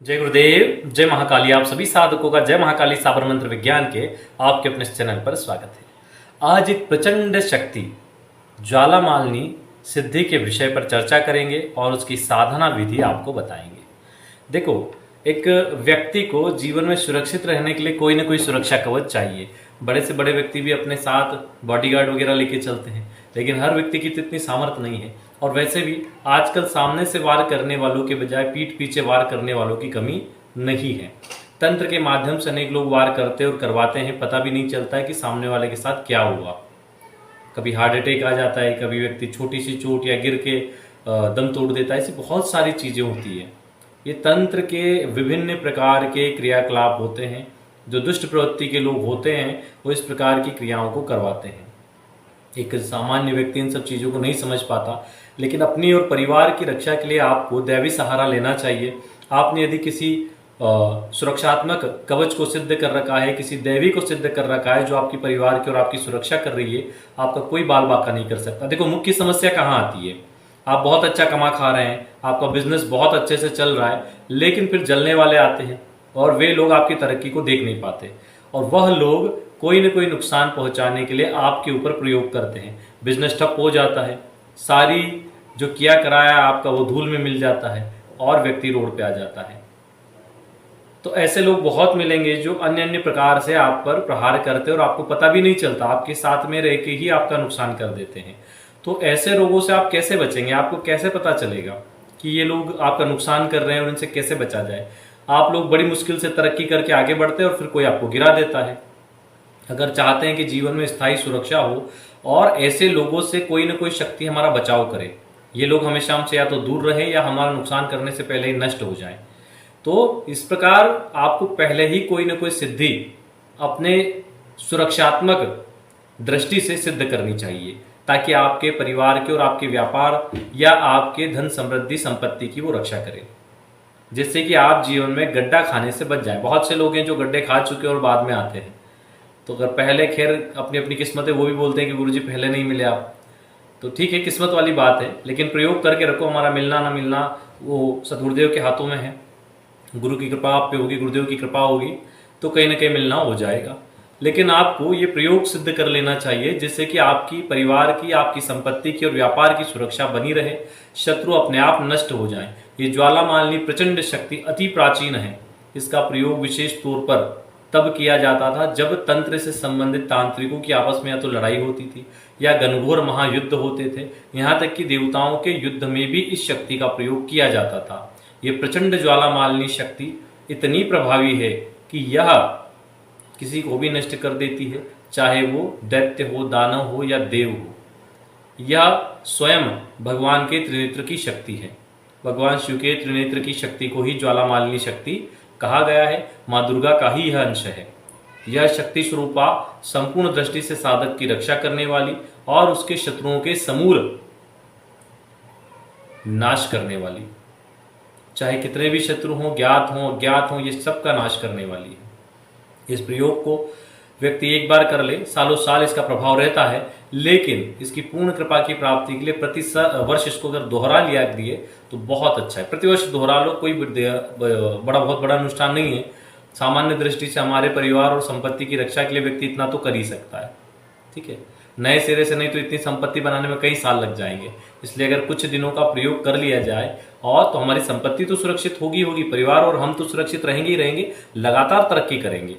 जय गुरुदेव, जय महाकाली। आप सभी साधकों का जय महाकाली साबर मंत्र विज्ञान के आपके अपने चैनल पर स्वागत है। आज एक प्रचंड शक्ति ज्वालामालिनी सिद्धि के विषय पर चर्चा करेंगे और उसकी साधना विधि आपको बताएंगे। देखो, एक व्यक्ति को जीवन में सुरक्षित रहने के लिए कोई ना कोई सुरक्षा कवच चाहिए। बड़े से बड़े व्यक्ति भी अपने साथ बॉडीगार्ड वगैरह लेके चलते हैं, लेकिन हर व्यक्ति की तो इतनी सामर्थ्य नहीं है। और वैसे भी आजकल सामने से वार करने वालों के बजाय पीठ पीछे वार करने वालों की कमी नहीं है। तंत्र के माध्यम से अनेक लोग वार करते और करवाते हैं, पता भी नहीं चलता है कि सामने वाले के साथ क्या हुआ। कभी हार्ट अटैक आ जाता है, कभी व्यक्ति छोटी सी चोट या गिर के दम तोड़ देता है। ऐसी बहुत सारी चीज़ें होती है। ये तंत्र के विभिन्न प्रकार के क्रियाकलाप होते हैं। जो दुष्ट प्रवृत्ति के लोग होते हैं वो इस प्रकार की क्रियाओं को करवाते हैं। एक सामान्य व्यक्ति इन सब चीज़ों को नहीं समझ पाता, लेकिन अपनी और परिवार की रक्षा के लिए आपको दैवी सहारा लेना चाहिए। आपने यदि किसी सुरक्षात्मक कवच को सिद्ध कर रखा है, किसी देवी को सिद्ध कर रखा है जो आपकी परिवार की और आपकी सुरक्षा कर रही है, आपका कोई बाल बाका नहीं कर सकता। देखो, मुख्य समस्या कहाँ आती है। आप बहुत अच्छा कमा खा रहे हैं, आपका बिजनेस बहुत अच्छे से चल रहा है, लेकिन फिर जलने वाले आते हैं और वे लोग आपकी तरक्की को देख नहीं पाते, और वह लोग कोई न कोई नुकसान पहुंचाने के लिए आपके ऊपर प्रयोग करते हैं। बिजनेस ठप हो जाता है, सारी जो किया कराया आपका वो धूल में मिल जाता है और व्यक्ति रोड पे आ जाता है। तो ऐसे लोग बहुत मिलेंगे जो अन्य अन्य प्रकार से आप पर प्रहार करते हैं और आपको पता भी नहीं चलता, आपके साथ में रह के ही आपका नुकसान कर देते हैं। तो ऐसे लोगों से आप कैसे बचेंगे? आपको कैसे पता चलेगा कि ये लोग आपका नुकसान कर रहे हैं और इनसे कैसे बचा जाए? आप लोग बड़ी मुश्किल से तरक्की करके आगे बढ़ते हैं और फिर कोई आपको गिरा देता है। अगर चाहते हैं कि जीवन में स्थायी सुरक्षा हो और ऐसे लोगों से कोई ना कोई शक्ति हमारा बचाव करे, ये लोग हमेशा हमसे या तो दूर रहे या हमारा नुकसान करने से पहले ही नष्ट हो जाए, तो इस प्रकार आपको पहले ही कोई ना कोई सिद्धि अपने सुरक्षात्मक दृष्टि से सिद्ध करनी चाहिए, ताकि आपके परिवार के और आपके व्यापार या आपके धन समृद्धि संपत्ति की वो रक्षा करे, जिससे कि आप जीवन में गड्ढा खाने से बच जाए। बहुत से लोग हैं जो गड्ढे खा चुके और बाद में आते हैं। तो अगर पहले, खैर अपनी अपनी किस्मत है, वो भी बोलते हैं कि गुरुजी पहले नहीं मिले आप, तो ठीक है, किस्मत वाली बात है, लेकिन प्रयोग करके रखो। हमारा मिलना ना मिलना वो सतगुरुदेव के हाथों में है। गुरु की कृपा आप पे होगी, गुरुदेव की कृपा होगी, तो कहीं ना कहीं मिलना हो जाएगा। लेकिन आपको ये प्रयोग सिद्ध कर लेना चाहिए, जिससे कि आपकी परिवार की, आपकी संपत्ति की और व्यापार की सुरक्षा बनी रहे, शत्रु अपने आप नष्ट हो जाए। ये ज्वालामालिनी प्रचंड शक्ति अति प्राचीन है। इसका प्रयोग विशेष तौर पर तब किया जाता था जब तंत्र से संबंधित तांत्रिकों की आपस में या तो लड़ाई होती थी या घनघोर महायुद्ध होते थे। यहाँ तक कि देवताओं के युद्ध में भी इस शक्ति का प्रयोग किया जाता था। ये प्रचंड ज्वालामालिनी शक्ति इतनी प्रभावी है कि यह किसी को भी नष्ट कर देती है, चाहे वो दैत्य हो, दानव हो या देव हो। यह स्वयं भगवान के त्रिनेत्र की शक्ति है। भगवान शिव के त्रिनेत्र की शक्ति को ही ज्वालामालिनी शक्ति कहा गया है। माँ दुर्गा का ही यह अंश है। यह शक्ति स्वरूपा संपूर्ण दृष्टि से साधक की रक्षा करने वाली और उसके शत्रुओं के समूल नाश करने वाली, चाहे कितने भी शत्रु हों, ज्ञात हों अज्ञात हों, ये सबका नाश करने वाली है। इस प्रयोग को व्यक्ति एक बार कर ले, सालों साल इसका प्रभाव रहता है, लेकिन इसकी पूर्ण कृपा की प्राप्ति के लिए प्रति वर्ष इसको अगर दोहरा लिया दिए तो बहुत अच्छा है। प्रतिवर्ष दोहरा लो, कोई बहुत बड़ा अनुष्ठान नहीं है। सामान्य दृष्टि से हमारे परिवार और संपत्ति की रक्षा के लिए व्यक्ति इतना तो कर ही सकता है। ठीक है, नए सिरे से नहीं तो इतनी संपत्ति बनाने में कई साल लग जाएंगे। इसलिए अगर कुछ दिनों का प्रयोग कर लिया जाए और तो हमारी संपत्ति तो सुरक्षित होगी, परिवार और हम तो सुरक्षित रहेंगे ही रहेंगे, लगातार तरक्की करेंगे।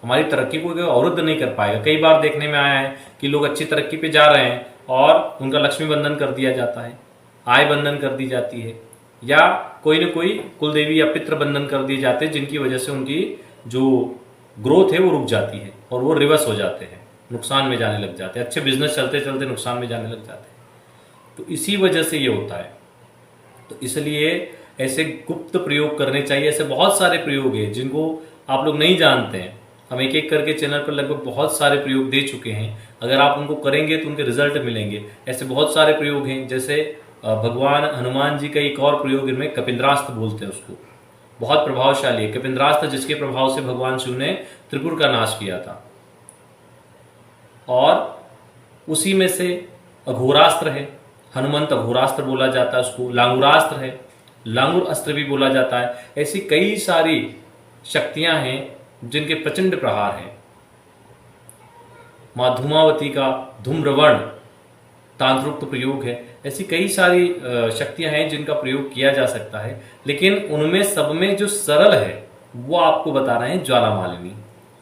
हमारी तरक्की को अवरुद्ध नहीं कर पाएगा। कई बार देखने में आया है कि लोग अच्छी तरक्की पे जा रहे हैं और उनका लक्ष्मी बंधन कर दिया जाता है, आय बंधन कर दी जाती है, या कोई न कोई कुलदेवी या पितृ बंधन कर दिए जाते हैं, जिनकी वजह से उनकी जो ग्रोथ है वो रुक जाती है और वो रिवर्स हो जाते हैं, नुकसान में जाने लग जाते हैं। अच्छे बिजनेस चलते चलते नुकसान में जाने लग जाते हैं। तो इसी वजह से ये होता है। तो इसलिए ऐसे गुप्त प्रयोग करने चाहिए। ऐसे बहुत सारे प्रयोग हैं जिनको आप लोग नहीं जानते हैं। हम एक एक करके चैनल पर लगभग बहुत सारे प्रयोग दे चुके हैं। अगर आप उनको करेंगे तो उनके रिजल्ट मिलेंगे। ऐसे बहुत सारे प्रयोग हैं, जैसे भगवान हनुमान जी का एक और प्रयोग, इनमें कपिंद्रास्त्र बोलते हैं उसको, बहुत प्रभावशाली है। कपिंद्रास्त्र जिसके प्रभाव से भगवान शिव ने त्रिपुर का नाश किया था। और उसी में से अघोरास्त्र है, हनुमंत अघोरास्त्र बोला जाता है उसको। लांगुरास्त्र है, लांगुर अस्त्र भी बोला जाता है। ऐसी कई सारी शक्तियां हैं जिनके प्रचंड प्रहार हैं। माँ धूमावती का धूम्रवर्ण तांत्रिक प्रयोग है। ऐसी कई सारी शक्तियां हैं जिनका प्रयोग किया जा सकता है, लेकिन उनमें सब में जो सरल है वो आपको बता रहे हैं ज्वालामालिनी।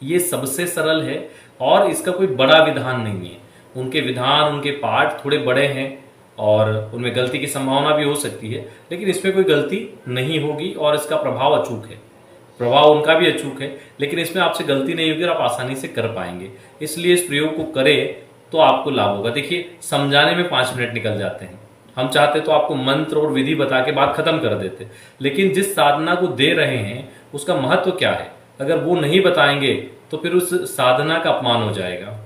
ये सबसे सरल है और इसका कोई बड़ा विधान नहीं है। उनके विधान, उनके पाठ थोड़े बड़े हैं और उनमें गलती की संभावना भी हो सकती है, लेकिन इसमें कोई गलती नहीं होगी और इसका प्रभाव अचूक है। प्रभाव उनका भी अचूक है, लेकिन इसमें आपसे गलती नहीं होगी और आप आसानी से कर पाएंगे। इसलिए इस प्रयोग को करें तो आपको लाभ होगा। देखिए, समझाने में 5 मिनट निकल जाते हैं। हम चाहते तो आपको मंत्र और विधि बता के बात खत्म कर देते, लेकिन जिस साधना को दे रहे हैं उसका महत्व क्या है, अगर वो नहीं बताएंगे तो फिर उस साधना का अपमान हो जाएगा।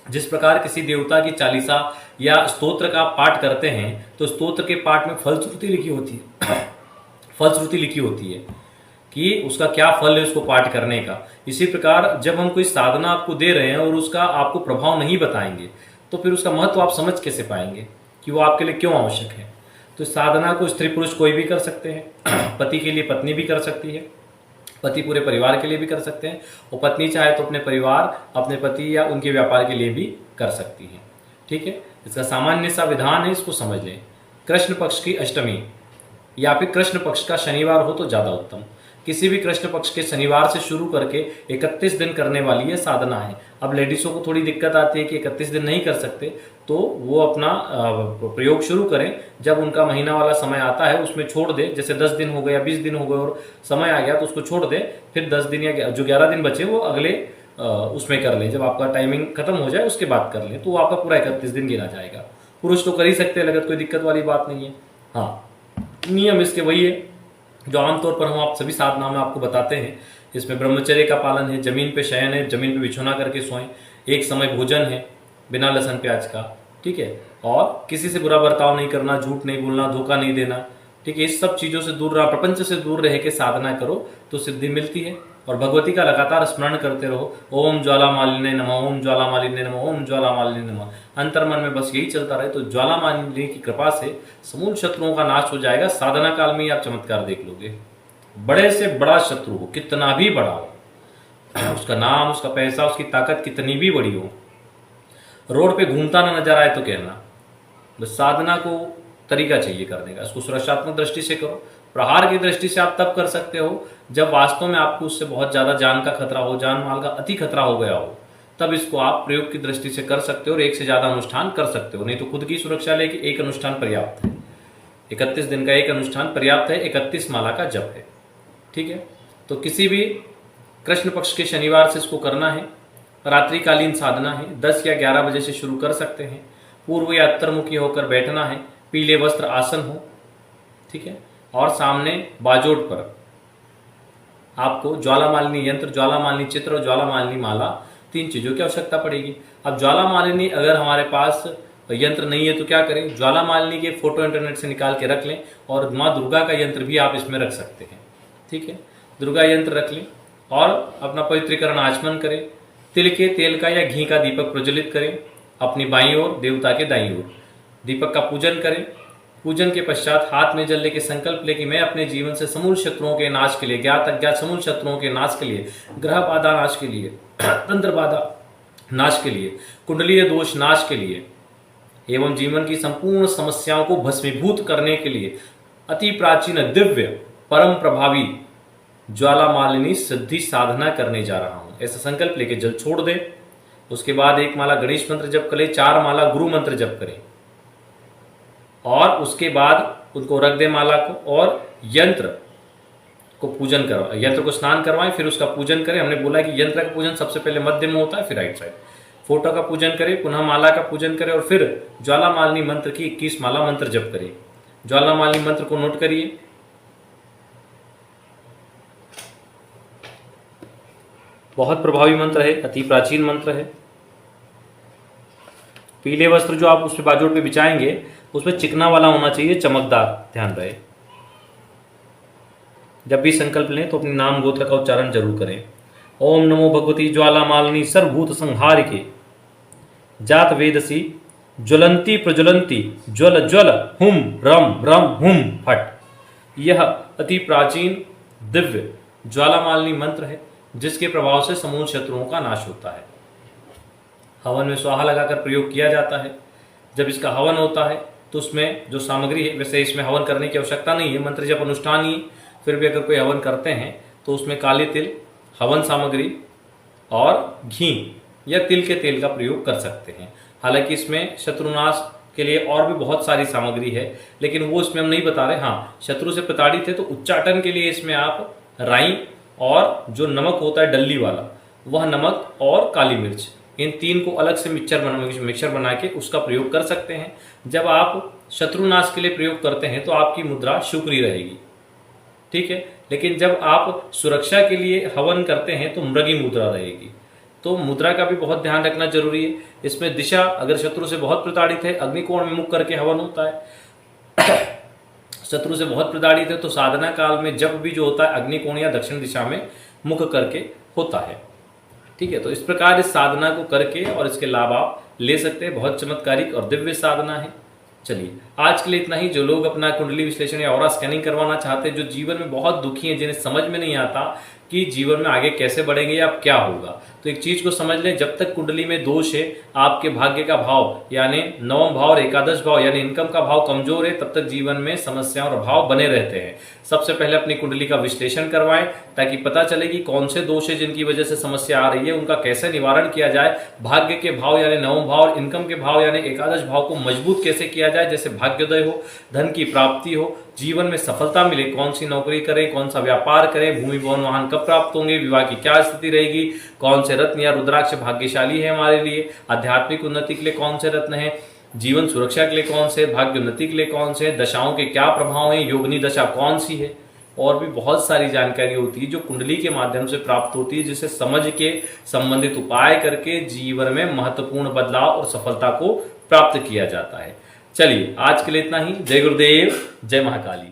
जिस प्रकार किसी देवता की चालीसा या स्तोत्र का पाठ करते हैं तो स्तोत्र के पाठ में फलश्रुति लिखी होती है फलश्रुति लिखी होती है कि उसका क्या फल है उसको पाठ करने का। इसी प्रकार जब हम कोई साधना आपको दे रहे हैं और उसका आपको प्रभाव नहीं बताएंगे तो फिर उसका महत्व आप समझ कैसे पाएंगे कि वो आपके लिए क्यों आवश्यक है। तो साधना को स्त्री पुरुष कोई भी कर सकते हैं। पति के लिए पत्नी भी कर सकती है, पति पूरे परिवार के लिए भी कर सकते हैं, और पत्नी चाहे तो अपने परिवार, अपने पति या उनके व्यापार के लिए भी कर सकती है। ठीक है, इसका सामान्य सा विधान है, इसको समझ लें। कृष्ण पक्ष की अष्टमी या फिर कृष्ण पक्ष का शनिवार हो तो ज़्यादा उत्तम। किसी भी कृष्ण पक्ष के शनिवार से शुरू करके 31 दिन करने वाली ये साधना है। अब लेडीज़ों को थोड़ी दिक्कत आती है कि 31 दिन नहीं कर सकते, तो वो अपना प्रयोग शुरू करें। जब उनका महीना वाला समय आता है उसमें छोड़ दे, जैसे 10 दिन हो गए या 20 दिन हो गए और समय आ गया तो उसको छोड़ दे, फिर 10 दिन या जो 11 दिन बचे वो अगले उसमें कर लें। जब आपका टाइमिंग खत्म हो जाए उसके बाद कर लें तो वो आपका पूरा 31 दिन गिना जाएगा। पुरुष तो कर ही सकते हैं, लगत कोई दिक्कत वाली बात नहीं है। हाँ, नियम इसके वही है जो आमतौर पर हम आप सभी साधना में आपको बताते हैं। इसमें ब्रह्मचर्य का पालन है, जमीन पे शयन है, जमीन पे बिछौना करके सोएं, एक समय भोजन है बिना लहसुन प्याज का, ठीक है, और किसी से बुरा बर्ताव नहीं करना, झूठ नहीं बोलना, धोखा नहीं देना, ठीक है। इस सब चीज़ों से दूर रहा, प्रपंच से दूर रह के साधना करो तो सिद्धि मिलती है। और भगवती का लगातार स्मरण करते रहो, ओम ज्वाला मालिन्य नमः, ओम ज्वाला मालिन्य नमः, ओम ज्वाला मालिन्य नमः। अंतर मन में बस यही चलता रहे तो ज्वाला मालिनी की कृपा से समूल शत्रुओं का नाश हो जाएगा। साधना काल में ही आप चमत्कार देख लोगे। बड़े से बड़ा शत्रु हो, कितना भी बड़ा हो, उसका नाम, उसका पैसा, उसकी ताकत कितनी भी बड़ी हो, रोड पे घूमता ना नजर आए तो कहना, बस साधना को तरीका चाहिए करने का। इसको सुरक्षात्मक दृष्टि से करो। प्रहार की दृष्टि से आप तब कर सकते हो जब वास्तव में आपको उससे बहुत ज्यादा जान का खतरा हो, जान माल का अति खतरा हो गया हो, तब इसको आप प्रयोग की दृष्टि से कर सकते हो और एक से ज्यादा अनुष्ठान कर सकते हो। नहीं तो खुद की सुरक्षा लेके एक अनुष्ठान पर्याप्त है। 31 दिन का एक अनुष्ठान पर्याप्त है, 31 माला का जप है, ठीक है। तो किसी भी कृष्ण पक्ष के शनिवार से इसको करना है। रात्रिकालीन साधना है, 10 या 11 बजे से शुरू कर सकते हैं। पूर्व या उत्तरमुखी होकर बैठना है, पीले वस्त्र आसन हो, ठीक है, और सामने बाजोट पर आपको ज्वालामालिनी यंत्र, ज्वालामालिनी चित्र और ज्वालामालिनी माला, 3 चीजों की आवश्यकता पड़ेगी। अब ज्वालामालिनी अगर हमारे पास यंत्र नहीं है तो क्या करें, ज्वालामालिनी के फोटो इंटरनेट से निकाल के रख लें और माँ दुर्गा का यंत्र भी आप इसमें रख सकते हैं, ठीक है। दुर्गा यंत्र रख लें और अपना पवित्रीकरण आचमन करें। तिल के तेल का या घी का दीपक प्रज्वलित करें अपनी बाईं ओर, देवता के दाईं ओर। दीपक का पूजन करें। पूजन के पश्चात हाथ में जल लेके संकल्प ले कि मैं अपने जीवन से समूल शत्रुओं के नाश के लिए, ज्ञात अज्ञात समूल शत्रुओं के नाश के लिए, ग्रह बाधा नाश के लिए, तंत्र बाधा नाश के लिए, कुंडलीय दोष नाश के लिए एवं जीवन की संपूर्ण समस्याओं को भस्मीभूत करने के लिए अति प्राचीन, दिव्य, परम प्रभावी ज्वालामालिनी सिद्धि साधना करने जा रहा हूं, ऐसा संकल्प लेके जल छोड़ दे। उसके बाद 1 माला गणेश मंत्र जप करें, 4 माला गुरु मंत्र जप करें और उसके बाद उनको रख दे माला को और यंत्र को पूजन करवाएं, यंत्र को स्नान करवाएं, फिर उसका पूजन करें। हमने बोला कि यंत्र का पूजन सबसे पहले मध्य में होता है, फिर राइट साइड। फोटो का पूजन करें, पुनः माला का पूजन करें और फिर ज्वालामालिनी मंत्र की 21 माला मंत्र जप करें। ज्वालामालिनी मंत्र को नोट करिए। बहुत प्रभावी मंत्र है, अति प्राचीन मंत्र है। पीले वस्त्र जो आप उस पे बाजोट पे बिछाएंगे उसमें चिकना वाला होना चाहिए, चमकदार, ध्यान रहे। जब भी संकल्प लें तो अपने नाम गोत्र का उच्चारण जरूर करें। ओम नमो भगवती ज्वालामालिनी सर्वभूत संहारिके जात वेदसी ज्वलंती प्रज्वलंती ज्वल ज्वल हुम रम रम हुम फट। यह अति प्राचीन दिव्य ज्वालामालिनी मंत्र है जिसके प्रभाव से समूल शत्रुओं का नाश होता है। हवन में स्वाहा लगाकर प्रयोग किया जाता है। जब इसका हवन होता है तो उसमें जो सामग्री है, वैसे इसमें हवन करने की आवश्यकता नहीं है, मंत्र जब अनुष्ठानीय, फिर भी अगर कोई हवन करते हैं तो उसमें काली तिल, हवन सामग्री और घी या तिल के तेल का प्रयोग कर सकते हैं। हालांकि इसमें शत्रुनाश के लिए और भी बहुत सारी सामग्री है, लेकिन वो इसमें हम नहीं बता रहे। हाँ, शत्रु से प्रताड़ित है तो उच्चाटन के लिए इसमें आप राई और जो नमक होता है डल्ली वाला, वह नमक और काली मिर्च, इन तीन को अलग से मिक्सर बना के उसका प्रयोग कर सकते हैं। जब आप शत्रुनाश के लिए प्रयोग करते हैं तो आपकी मुद्रा शुक्री रहेगी, ठीक है। लेकिन जब आप सुरक्षा के लिए हवन करते हैं तो मृगी मुद्रा रहेगी। तो मुद्रा का भी बहुत ध्यान रखना जरूरी है। इसमें दिशा, अगर शत्रु से बहुत प्रताड़ित है, अग्निकोण में मुख करके हवन होता है। शत्रु से बहुत प्रताड़ित है तो साधना काल में जब भी जो होता है अग्निकोण या दक्षिण दिशा में मुख करके होता है, ठीक है। तो इस प्रकार इस साधना को करके और इसके लाभ आप ले सकते हैं। बहुत चमत्कारिक और दिव्य साधना है। चलिए, आज के लिए इतना ही। जो लोग अपना कुंडली विश्लेषण या ऑरा स्कैनिंग करवाना चाहते हैं, जो जीवन में बहुत दुखी हैं, जिन्हें समझ में नहीं आता कि जीवन में आगे कैसे बढ़ेंगे या क्या होगा, तो एक चीज को समझ लें, जब तक कुंडली में दोष है, आपके भाग्य का भाव यानी नवम भाव और एकादश भाव यानी इनकम का भाव कमजोर है, तब तक जीवन में समस्याएं और अभाव बने रहते हैं। सबसे पहले अपनी कुंडली का विश्लेषण करवाएं ताकि पता चले कि कौन से दोष है जिनकी वजह से समस्या आ रही है, उनका कैसे निवारण किया जाए। भाग्य के भाव यानी नवम भाव और इनकम के भाव यानी एकादश भाव को मजबूत कैसे किया जाए, जैसे भाग्योदय हो, धन की प्राप्ति हो, जीवन में सफलता मिले, कौन सी नौकरी करें, कौन सा व्यापार करें, भूमि भवन वाहन कब प्राप्त होंगे, विवाह की क्या स्थिति रहेगी, कौन से रत्न या रुद्राक्ष भाग्यशाली है हमारे लिए, आध्यात्मिक उन्नति के लिए कौन से रत्न है, जीवन सुरक्षा के लिए कौन से, भाग्य उन्नति के लिए कौन से, दशाओं के क्या प्रभाव है, योगनी दशा कौन सी है, और भी बहुत सारी जानकारी होती है जो कुंडली के माध्यम से प्राप्त होती है, जिसे समझ के संबंधित उपाय करके जीवन में महत्वपूर्ण बदलाव और सफलता को प्राप्त किया जाता है। चलिए, आज के लिए इतना ही। जय गुरुदेव, जय महाकाली।